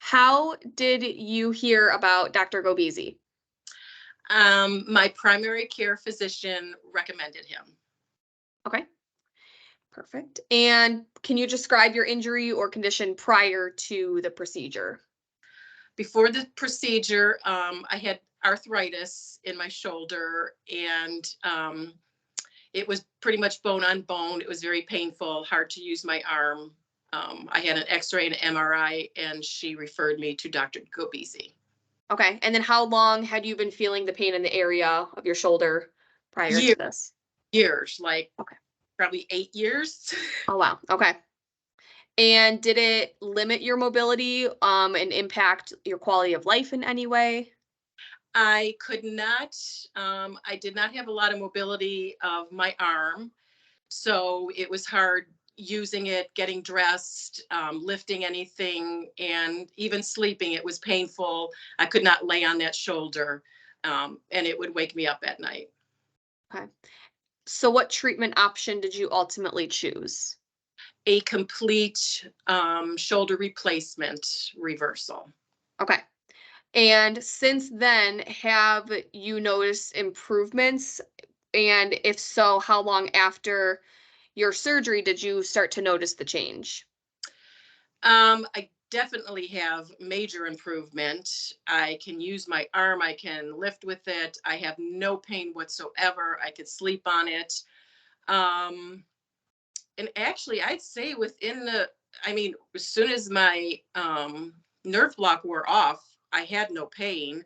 How did you hear about Dr. Gobezie? My primary care physician recommended him. Okay, perfect. And can you describe your injury or condition prior to the procedure? Before the procedure, I had arthritis in my shoulder, and it was pretty much bone on bone. It was very painful, hard to use my arm. I had an X-ray and MRI, and she referred me to Dr. Gobezie. Okay, and then how long had you been feeling the pain in the area of your shoulder prior Years, to this? years, like Okay. probably 8 years. Oh, wow. Okay. And did it limit your mobility, and impact your quality of life in any way? I could not. I did not have a lot of mobility of my arm. So it was hard using it, getting dressed, lifting anything, and even sleeping. It was painful. I could not lay on that shoulder, and it would wake me up at night. Okay. So what treatment option did you ultimately choose? A complete shoulder replacement reversal. Okay. And since then, have you noticed improvements? And if so, how long after your surgery did you start to notice the change? I definitely have major improvement. I can use my arm, I can lift with it. I have no pain whatsoever. I could sleep on it. Um, and actually, I'd say as soon as my nerve block wore off, I had no pain.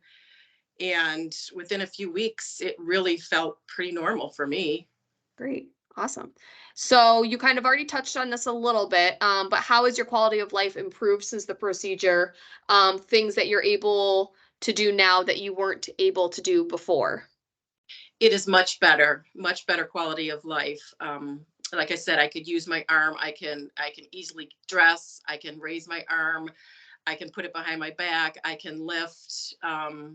And within a few weeks, it really felt pretty normal for me. Great. Awesome. So you kind of already touched on this a little bit, but how has your quality of life improved since the procedure? Things that you're able to do now that you weren't able to do before? It is much better quality of life. Like I said, I could use my arm. I can easily dress. I can raise my arm. I can put it behind my back. I can lift. I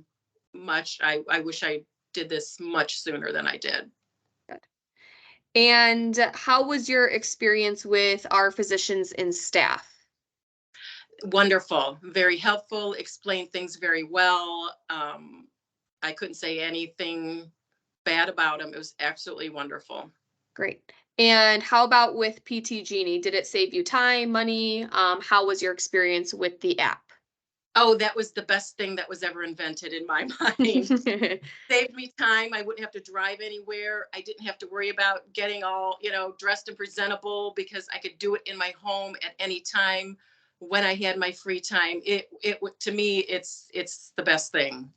wish I did this much sooner than I did. Good. And how was your experience with our physicians and staff? Wonderful, very helpful, explained things very well. I couldn't say anything bad about him. It was absolutely wonderful. Great. And how about with PT Genie? Did it save you time, money? How was your experience with the app? Oh, that was the best thing that was ever invented in my mind. Saved me time. I wouldn't have to drive anywhere. I didn't have to worry about getting all, dressed and presentable because I could do it in my home at any time when I had my free time. To me, it's the best thing.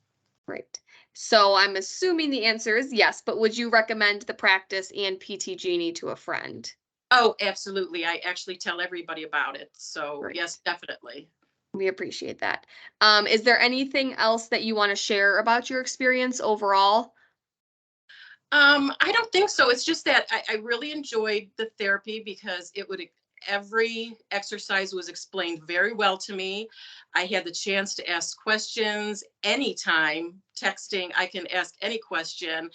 Right. So I'm assuming the answer is yes, but would you recommend the practice and PT Genie to a friend? Oh, absolutely. I actually tell everybody about it. So Great. yes, definitely. We appreciate that. Is there anything else that you want to share about your experience overall? I don't think so. It's just that I really enjoyed the therapy because every exercise was explained very well to me. I had the chance to ask questions anytime, texting, I can ask any question,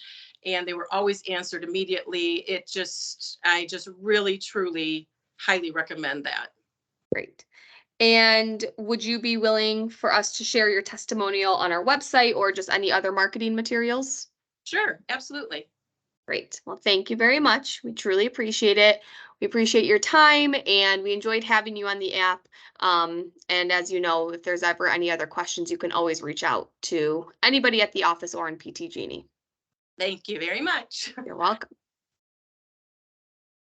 and they were always answered immediately. I just really, truly highly recommend that. Great. And would you be willing for us to share your testimonial on our website or just any other marketing materials? Sure, absolutely. Great. Well, thank you very much. We truly appreciate it. We appreciate your time and we enjoyed having you on the app. And as you know, if there's ever any other questions, you can always reach out to anybody at the office or in PT Genie. Thank you very much. You're welcome.